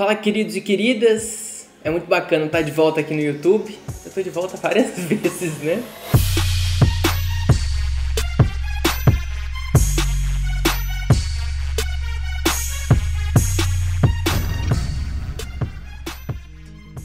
Fala, queridos e queridas, é muito bacana estar de volta aqui no YouTube. Eu tô de volta várias vezes, né?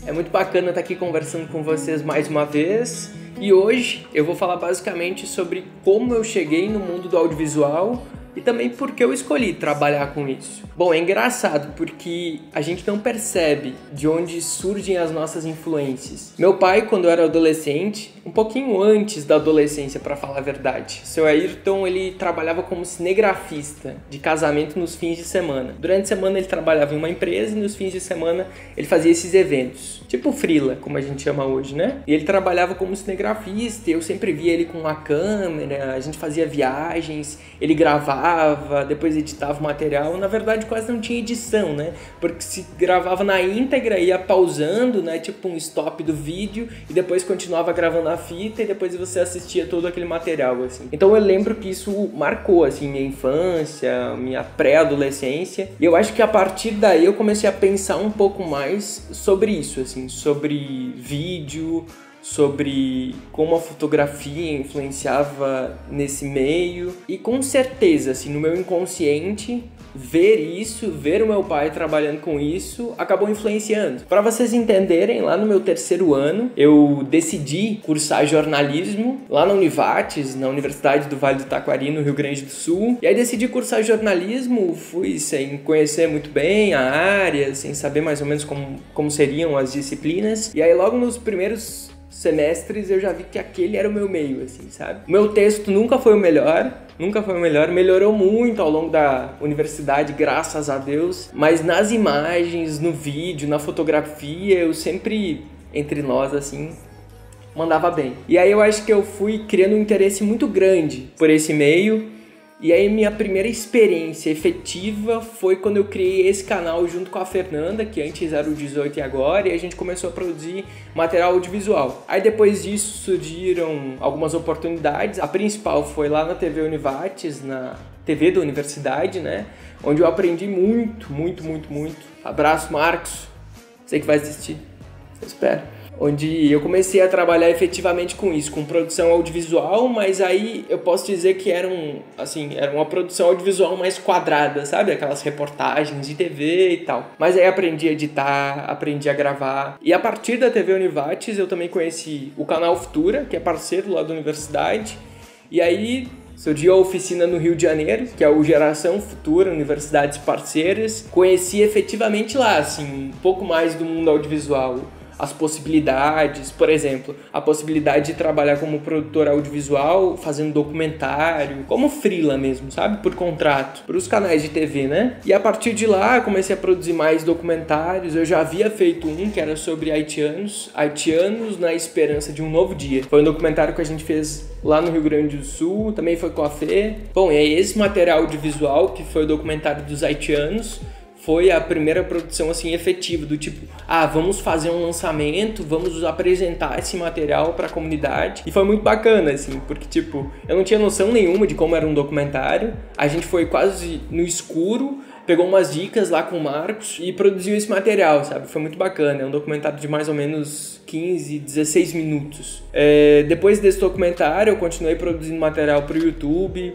É muito bacana estar aqui conversando com vocês mais uma vez. E hoje eu vou falar basicamente sobre como eu cheguei no mundo do audiovisual e também porque eu escolhi trabalhar com isso. Bom, é engraçado porque a gente não percebe de onde surgem as nossas influências. Meu pai, quando eu era adolescente, um pouquinho antes da adolescência, para falar a verdade, seu Ayrton, ele trabalhava como cinegrafista de casamento nos fins de semana. Durante a semana ele trabalhava em uma empresa e nos fins de semana ele fazia esses eventos, tipo freela, como a gente chama hoje, né? E ele trabalhava como cinegrafista, eu sempre via ele com uma câmera, a gente fazia viagens, ele gravava, depois editava o material. Na verdade quase não tinha edição, né? Porque se gravava na íntegra, ia pausando, né? Tipo um stop do vídeo e depois continuava gravando a fita e depois você assistia todo aquele material, assim. Então eu lembro que isso marcou, assim, minha infância, minha pré-adolescência. E eu acho que a partir daí eu comecei a pensar um pouco mais sobre isso, assim, sobre vídeo, sobre como a fotografia influenciava nesse meio. E com certeza, assim, no meu inconsciente, ver o meu pai trabalhando com isso acabou influenciando. Para vocês entenderem, lá no meu terceiro ano, eu decidi cursar jornalismo lá na Univates, na Universidade do Vale do Taquari, no Rio Grande do Sul. E aí decidi cursar jornalismo, fui sem conhecer muito bem a área, sem saber mais ou menos como seriam as disciplinas. E aí logo nos primeiros semestres eu já vi que aquele era o meu meio, assim, sabe? O meu texto nunca foi o melhor, melhorou muito ao longo da universidade, graças a Deus, mas nas imagens, no vídeo, na fotografia, eu sempre, entre nós, assim, mandava bem. E aí eu acho que eu fui criando um interesse muito grande por esse meio. E aí minha primeira experiência efetiva foi quando eu criei esse canal junto com a Fernanda, que antes era o 18 e agora, e a gente começou a produzir material audiovisual. Aí depois disso surgiram algumas oportunidades, a principal foi lá na TV Univates, na TV da universidade, né? Onde eu aprendi muito. Abraço, Marcos, sei que vai assistir, eu espero. Onde eu comecei a trabalhar efetivamente com isso, com produção audiovisual, mas aí eu posso dizer que era uma produção audiovisual mais quadrada, sabe? Aquelas reportagens de TV e tal. Mas aí aprendi a editar, aprendi a gravar. E a partir da TV Univates eu também conheci o canal Futura, que é parceiro lá da universidade. E aí surgiu a oficina no Rio de Janeiro, que é o Geração Futura, universidades parceiras. Conheci efetivamente lá, assim, um pouco mais do mundo audiovisual. As possibilidades, por exemplo, a possibilidade de trabalhar como produtor audiovisual, fazendo documentário, como freela mesmo, sabe? Por contrato, para os canais de TV, né? E a partir de lá, eu comecei a produzir mais documentários. Eu já havia feito um que era sobre haitianos na esperança de um novo dia. Foi um documentário que a gente fez lá no Rio Grande do Sul, também foi com a Fê. Bom, e aí esse material audiovisual, que foi o documentário dos haitianos, foi a primeira produção, assim, efetiva, do tipo, vamos fazer um lançamento, vamos apresentar esse material para a comunidade. E foi muito bacana, assim, porque, tipo, eu não tinha noção nenhuma de como era um documentário. A gente foi quase no escuro, pegou umas dicas lá com o Marcos e produziu esse material, sabe? Foi muito bacana, é um documentário de mais ou menos 15, 16 minutos. Depois desse documentário, eu continuei produzindo material para o YouTube,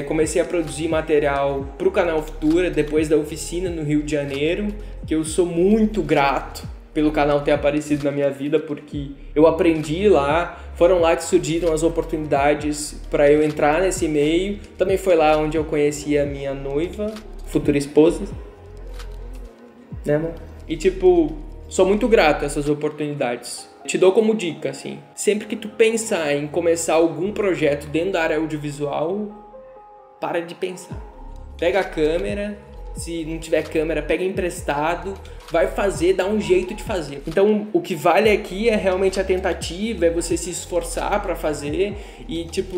comecei a produzir material para o canal Futura, depois da oficina no Rio de Janeiro, que eu sou muito grato pelo canal ter aparecido na minha vida, porque eu aprendi lá, foram lá que surgiram as oportunidades para eu entrar nesse meio. Também foi lá onde eu conheci a minha noiva, futura esposa, né, amor? E tipo, sou muito grato a essas oportunidades. Te dou como dica, assim, sempre que tu pensar em começar algum projeto dentro da área audiovisual, para de pensar. Pega a câmera, se não tiver câmera, pega emprestado, vai fazer, dá um jeito de fazer. Então, o que vale aqui é realmente a tentativa, é você se esforçar para fazer e, tipo,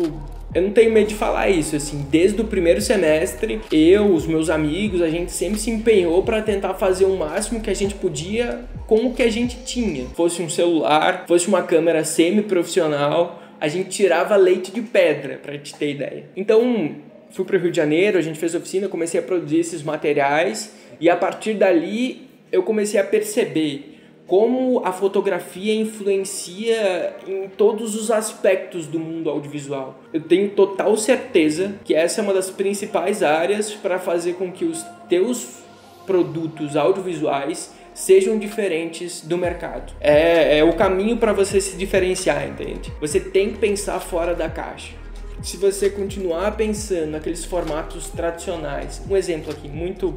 eu não tenho medo de falar isso, assim, desde o primeiro semestre, eu, os meus amigos, a gente sempre se empenhou para tentar fazer o máximo que a gente podia com o que a gente tinha. Fosse um celular, fosse uma câmera semi-profissional, a gente tirava leite de pedra, para te ter ideia. Então, fui para o Rio de Janeiro, a gente fez oficina, comecei a produzir esses materiais e a partir dali eu comecei a perceber como a fotografia influencia em todos os aspectos do mundo audiovisual. Eu tenho total certeza que essa é uma das principais áreas para fazer com que os teus produtos audiovisuais sejam diferentes do mercado. É o caminho para você se diferenciar, entende? Você tem que pensar fora da caixa. Se você continuar pensando naqueles formatos tradicionais, um exemplo aqui muito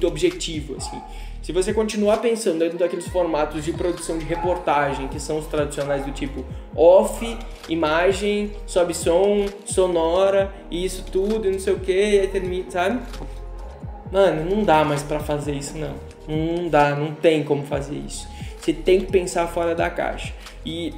objetivo, assim. Se você continuar pensando dentro daqueles formatos de produção de reportagem, que são os tradicionais do tipo off, imagem, sobe som, sonora, e isso tudo, e não sei o que, e aí termina, sabe? Mano, não dá mais pra fazer isso, não. Não dá, não tem como fazer isso. Você tem que pensar fora da caixa. E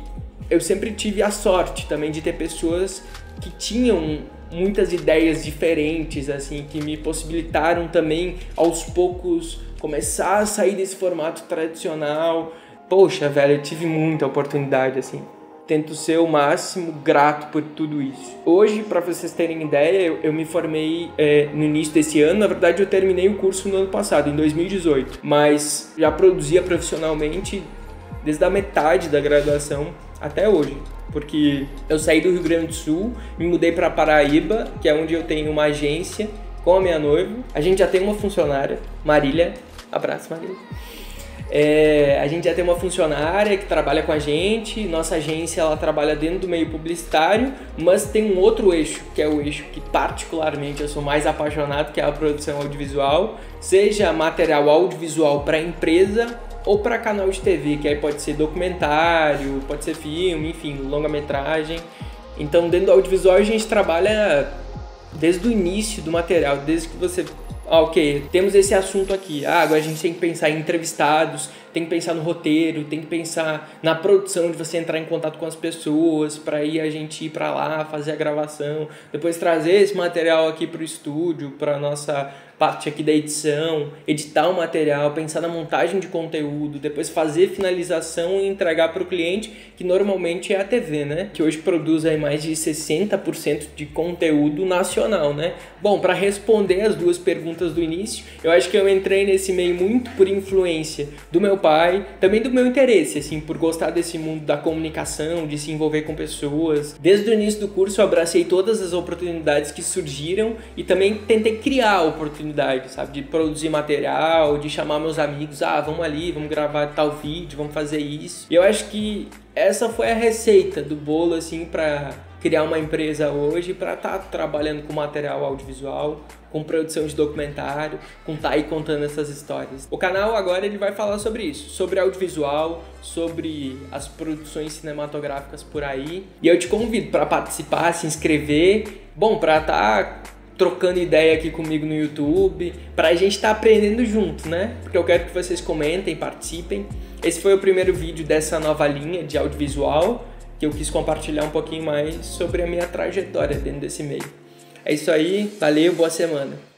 eu sempre tive a sorte também de ter pessoas que tinham muitas ideias diferentes, assim, que me possibilitaram também, aos poucos, começar a sair desse formato tradicional. Poxa, velho, eu tive muita oportunidade, assim. Tento ser o máximo grato por tudo isso. Hoje, para vocês terem ideia, eu me formei no início desse ano. Na verdade, eu terminei o curso no ano passado, em 2018. Mas já produzia profissionalmente desde a metade da graduação até hoje. Porque eu saí do Rio Grande do Sul, me mudei para Paraíba, que é onde eu tenho uma agência com a minha noiva. A gente já tem uma funcionária, Marília. Abraço, Marília. A gente já tem uma funcionária que trabalha com a gente. Nossa agência, ela trabalha dentro do meio publicitário, mas tem um outro eixo, que é o eixo que particularmente eu sou mais apaixonado, que é a produção audiovisual. Seja material audiovisual para empresa ou para canal de TV, que aí pode ser documentário, pode ser filme, enfim, longa-metragem. Então, dentro do audiovisual, a gente trabalha desde o início do material, desde que você... ok, temos esse assunto aqui. Agora a gente tem que pensar em entrevistados, tem que pensar no roteiro, tem que pensar na produção de você entrar em contato com as pessoas, para aí a gente ir para lá, fazer a gravação, depois trazer esse material aqui para o estúdio, para nossa parte aqui da edição, editar o material, pensar na montagem de conteúdo, depois fazer finalização e entregar para o cliente, que normalmente é a TV, né? Que hoje produz aí mais de 60% de conteúdo nacional, né? Bom, para responder as duas perguntas do início, eu acho que eu entrei nesse meio muito por influência do meu pai, também do meu interesse, assim, por gostar desse mundo da comunicação, de se envolver com pessoas. Desde o início do curso eu abracei todas as oportunidades que surgiram e também tentei criar oportunidades, sabe, de produzir material, de chamar meus amigos, vamos ali, vamos gravar tal vídeo, vamos fazer isso. E eu acho que essa foi a receita do bolo, assim, para criar uma empresa hoje, para estar trabalhando com material audiovisual, com produção de documentário, com estar aí contando essas histórias. O canal agora ele vai falar sobre isso, sobre audiovisual, sobre as produções cinematográficas por aí. E eu te convido para participar, se inscrever, bom, para estar trocando ideia aqui comigo no YouTube, pra gente estar aprendendo junto, né? Porque eu quero que vocês comentem, participem. Esse foi o primeiro vídeo dessa nova linha de audiovisual, que eu quis compartilhar um pouquinho mais sobre a minha trajetória dentro desse meio. É isso aí, valeu, boa semana!